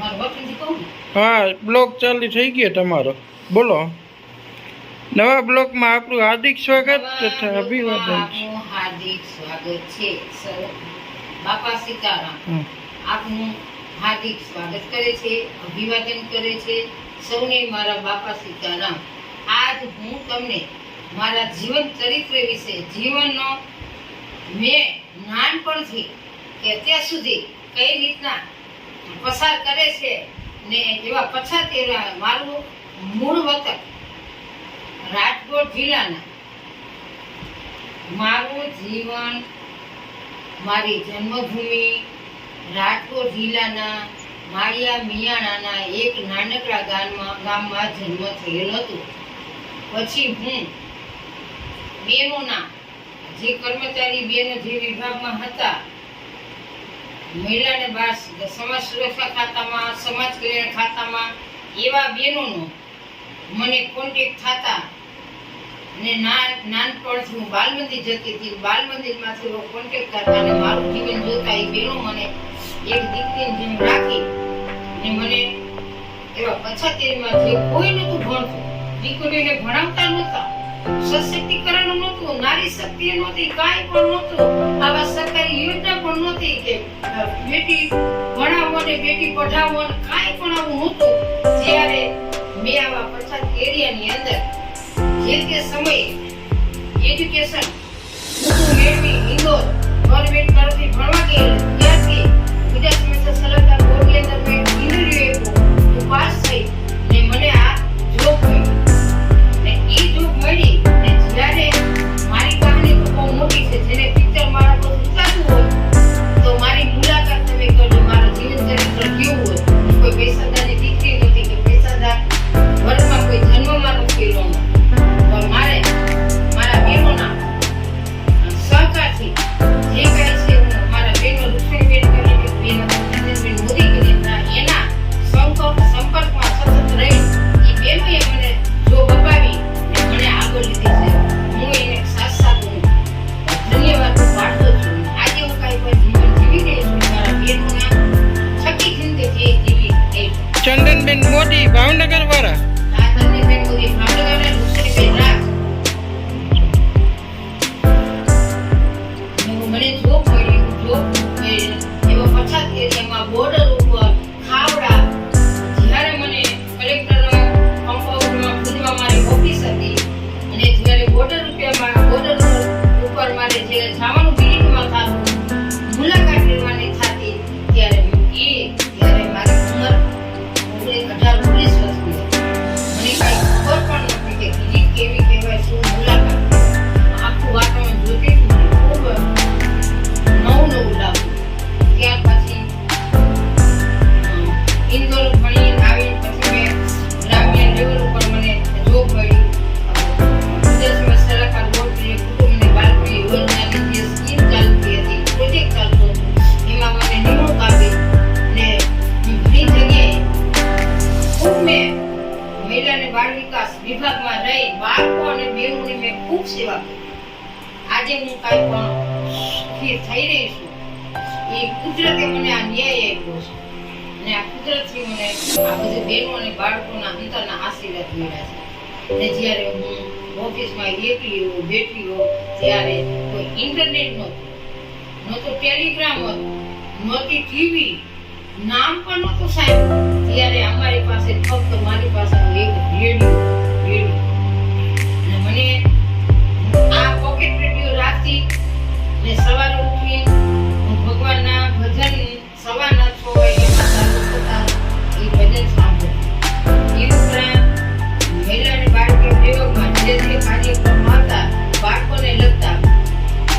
હા, બ્લોગ ચાલુ થઈ ગયો તમારો. બોલો. નવા બ્લોગમાં આપણું હાર્દિક સ્વાગત તથા અભિવાદન છે. હાર્દિક સ્વાગત છે. બાપા સીતારામ આપનું હાર્દિક સ્વાગત કરે છે, અભિવાદન કરે છે. સૌને મારા બાપા સીતારામ. આજ હું તમને મારા જીવન ચરિત્ર વિશે, જીવનનો મેં નાનપણથી કે અત્યાર સુધી કઈ રીતના પસાર કરે છે ને એવા પછાત એવા મારું મૂળ વતન રાજકોટ જિલ્લાના, મારું જીવન, મારી જન્મભૂમિ રાજકોટ જિલ્લાના માળિયા મિયાણાના એક નાનકડા ગામમાં જન્મ થયેલ હતો. પછી હું બહેનોના જે કર્મચારી બહેનો જે વિભાગમાં હતા, મહિલા અને બાળ સમાજ સુરક્ષા ખાતામાં, સમાજ કલ્યાણ ખાતામાં, એવા બહેનોનો મને કોન્ટેક્ટ થતા ને નાનપણથી હું બાલ મંદિર જતી હતી. બાલ મંદિરમાંથી કોન્ટેક્ટ કરતા અને મારું જીવન જોતા એ બહેનો મને એક દીકરીની જેમ રાખી ને મને એવા પછાતીમાં જે કોઈ નહોતું ભણતું, દીકરીઓને ભણાવતા નહોતા, સશક્તિકરણ નહોતું, નારી શક્તિ નહોતી, કાંઈ પણ નહોતું. આવા સરકારી યોજના પણ નહોતી કે બેટી ભણાવો ને બેટી પઢાવો ને કાંઈ પણ આવું નહોતું. જ્યારે મેં આવા પછાત એરિયાની અંદર જે તે સમયે એજ્યુકેશન મેળવી ઇન્દોર ગવર્મેન્ટ તરફથી ભણવા ગયેલ, ત્યારથી ગુજરાત સેમેસ્ટર સલગતા બોર્ડની અંદર મેં ઇન્ટરવ્યુ આપ્યું, હું પાસ થઈ ને મને આ જોબ મળી ને એ જોબ મળી ને જ્યારે મારી કહાની તો બહુ મોટી છે, જેને પિક્ચર મારા પર ઉતારવું હોય તો મારી મુલાકાત તમે કરજો. મારું જીવન ચરિત્ર કેવું હોય. કોઈ પૈસાદારની દીકરી નથી કે પૈસાદાર વર્ગમાં કોઈ જન્મમાં નથી થયેલો, પણ મારે મારા બહેનોના સહકારથી જે કાંઈ છે હું મારા બહેનો રૂક્ષ્મણીબેન કરીને બેન ચંદનબેન મોદી કરીને એના સંપર્કમાં સતત રહી એ બહેનોએ મને જોબ અપાવી ને મને આગળ લીધી છે. હું એને સાથ ધન્યવાદ પાઠવું છું. આજે હું કાંઈ પણ જીવન જીવી રહી છું મારા બહેનોના છકી જિંદગી જીવી રહી છું. ચંદનબેન મોદી ભાવનગર વાળા. ચંદનબેન મોદી ભાવનગર અને રૂક્ષ્મણીબેન રાજ. મને જોબ મળી એવો પછાત એરિયામાં બોર્ડર ઉપર ખાવડા, જ્યારે મને કલેક્ટર કમ્પાઉન્ડમાં પૂજવા મારી ઓફિસ હતી અને જ્યારે બોર્ડર ઉપર મારે જે જવાનું વિલિંગમાં થતું, મુલાકાત લેવાની થતી, ત્યારે મારી ઉંમર 18-19 વર્ષની હતી. મને કાંઈ ખબર પણ નથી કે વિલિંગ કેવી કહેવાય, શું મુલાકાત, આખું વાતાવરણ જોતી ખૂબ નવું લાગ્યું. ત્યાર પછી ઇન્દોર ભણી આવીને પછી મેં ગ્રામ્ય લેવલ ઉપર મને જોબ મળી. ગુજરાતમાં સરકાર બોર્ડની કુટુંબ અને બાળકોની યોજનાની જે સ્કીમ ચાલતી હતી, પ્રોજેક્ટ ચાલતો હતો, એમાં મને નિમણૂક આપી ને ઘણી જગ્યાએ ખૂબ મેં મહિલા અને બાળ વિકાસ વિભાગમાં રહી બાળકો અને બહેનોની મેં ખૂબ સેવા કરી. આજે હું કાંઈ પણ સુખી થઈ રહી છું એ કુદરતે મને આ ન્યાય આપ્યો છે અને આ કુદરતથી મને આ બધી બહેનો અને બાળકોના અંતરના આશીર્વાદ મળ્યા છે. ને જ્યારે હું ઓફિસમાં એકલી હોઉં, બેઠી હોઉં, ત્યારે કોઈ ઇન્ટરનેટ નહોતું, ટેલિગ્રામ હતું, નહોતી ટીવી, નામ પણ નહોતું સાંભળ્યું. ત્યારે અમારી પાસે ફક્ત મારી પાસે એક રેડિયો અને મને આ પોકેટ રેડિયો રાખતી ને સવારે ઉઠી હું ભગવાનના ભજન સવારના 6 વાગ્યામાં ચાલુ થતા એ ભજન સાંભળતી. એ ઉપરાંત મહિલા અને બાળ વિભાગમાં જે કાર્યક્રમ હતા બાળકોને લગતા,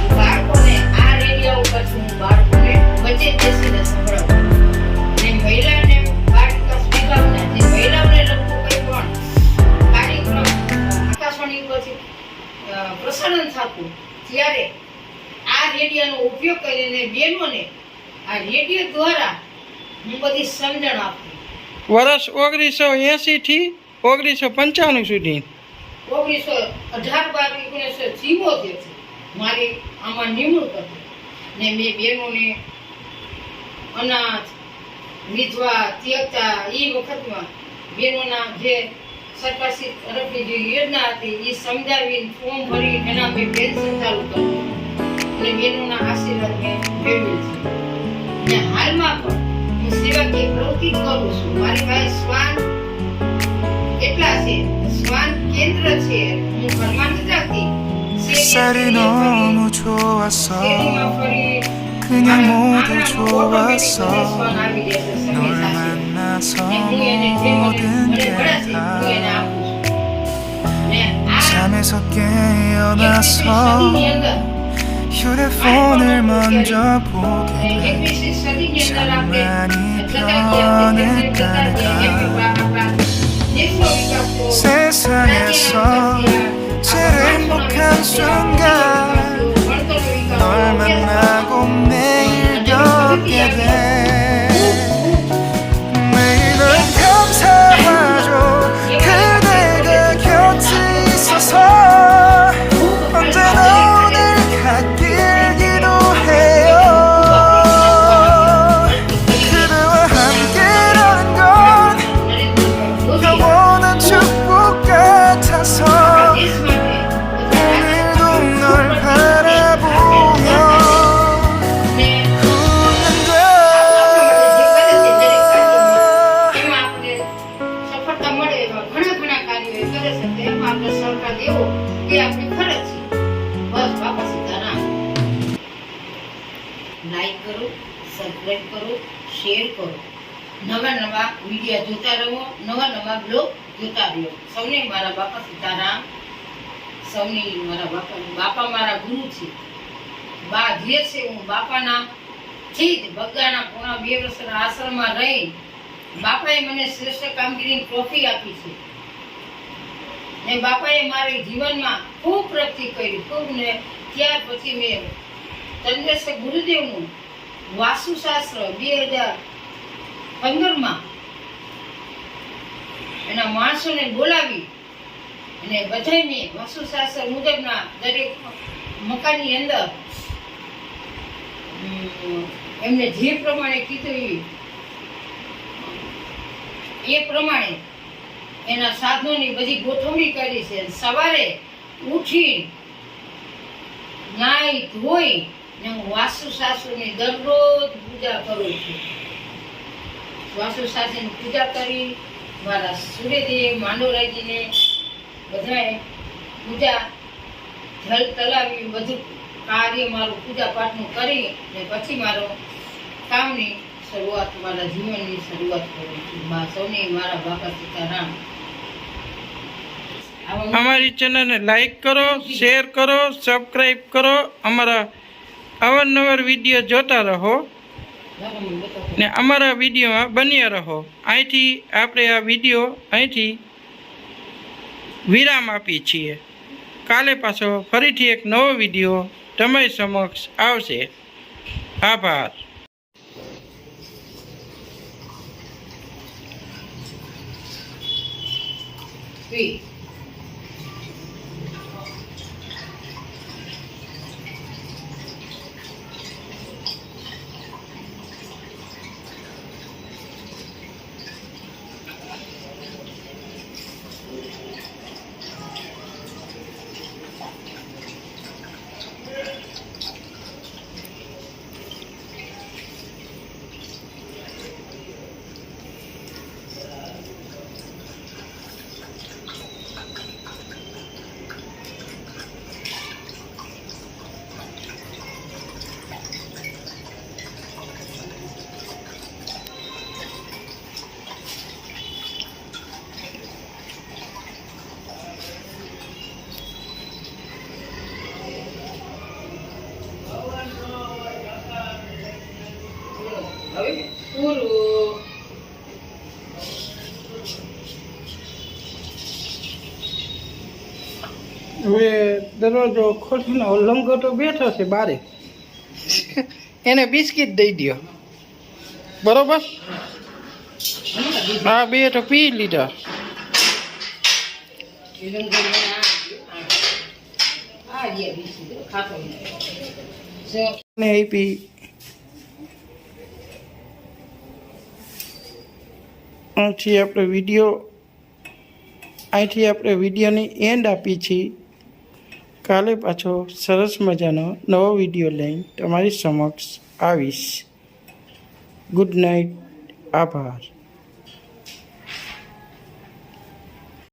એ બાળકોને આ રેડિયો ઉપર હું બાળકોને વચ્ચે બેસીને સંભળાવું અને મહિલા અને બાળ વિકાસ વિભાગના જે મહિલાઓને લગતું કંઈ પણ કાર્યક્રમ આકાશવાણી ઉપરથી પ્રસારણ થતું, ત્યારે આ રેડિયોનો ઉપયોગ કરીને બહેનોને આ રેડિયો દ્વારા હું બધી સમજણ આપતી. વર્ષ 1980 થી 1995 સુધી 1918-12-1977 મારી આમાં નિમણૂક હતી ને મેં બહેનોને અનાજ લીધવા ત્યગતા એ વખતમાં બહેનોના જે સરકારશ્રી તરફની જે યોજના હતી એ સમજાવી ફોર્મ ભરી એના મેં પેન્શન ચાલુ કર્યું અને બહેનોના આશીર્વાદ મેં મેળવેલ છે. અને હાલમાં પણ હું સેવાકીય પ્રવૃત્તિ કરું છું. મારી પાસે શ્વાન કેટલા છે, શ્વાન કેન્દ્ર છે. હું ઘરમાં નથી રાખતી. 햇살이 너무 좋았어 그냥 모두 좋았어 널 만나서 모든 게 다 잠에서 깨어나서 휴대폰을 먼저 보게 돼 장난이 변했다니까 세상에서 제일 행복한 순간 널 만나고 매일 겪게 돼 매일은 감사하죠 그대가 곁에 있어서 언제나 오늘 갓길 기도해요 그대와 함께라는 건 영원한 축복 같아서 오늘도 널 바라보며 웃는다 એમાં આપણે સફળતા મળે એવા ઘણા ઘણા કાર્યો કરે છે તેમાં આપણે સહકાર દેવો એ આપણી ફરજ છે. બસ બાપા સીતારામ. લાઈક કરો, સબસ્ક્રાઇબ કરો, શેર કરો, નવા નવા વિડીયો જોતા રહો, નવા નવા બ્લોગ જોતા રહો. સૌને મારા બાપા સીતારામ. સૌને મારા બાપા મારા ગુરુ છે. બા જે છે હું બાપાના થી જ બગાના પોણા 2 વર્ષના આશ્રમમાં રહી બાપાએ મને શ્રેષ્ઠ કામગીરીની ટ્રોફી આપી છે. ને બાપાએ મારા જીવનમાં ખૂબ પ્રગતિ કરી ખૂબ. ને ત્યાર પછી મેં ચંદ્રેશ્વર ગુરુદેવનું વાસ્તુશાસ્ત્ર 2015માં એના માણસોને બોલાવી અને બધાય મેં વાસ્તુશાસ્ત્ર મુજબના દરેક મકાનની અંદર એમને જે પ્રમાણે કીધું એ પ્રમાણે એના સાધનોની બધી ગોઠવણી કરી છે. સવારે ઉઠી નાઈ ધોઈ ને હું વાસ્તુશાસ્ત્રની દરરોજ પૂજા કરું છું. વાસ્તુશાસ્ત્રની પૂજા કરી મારા સૂર્યદેવ માંડોરાજીને બધાએ પૂજા જલ તલાવી બધું કાર્ય મારું પૂજા પાઠનું કરી ને પછી મારો કામની શરૂઆત મારા જીવનની શરૂઆત કરું છું. સૌને મારા બાપા સીતારામ. અમારી ચેનલને લાઈક કરો, શેર કરો, સબસ્ક્રાઈબ કરો. અમારા અવારનવાર વિડીયો જોતા રહો ને અમારા વિડીયોમાં બન્યા રહો. અહીંથી આપણે આ વિડીયો અહીંથી વિરામ આપીએ છીએ. કાલે પાછો ફરીથી એક નવો વિડીયો તમારી સમક્ષ આવશે. આભાર. પૂરું. હવે દરવાજો ખોલીને લંગોટો બેઠો છે બારે, એને બિસ્કિટ દઈ દો. બરોબર? હા, બે તો પી લીધા. ને આપી અહીંથી આપણે વિડીયોની એન્ડ આપી છીએ. કાલે પાછો સરસ મજાનો નવો વિડીયો લઈને તમારી સમક્ષ આવીશ. Good night. આભાર.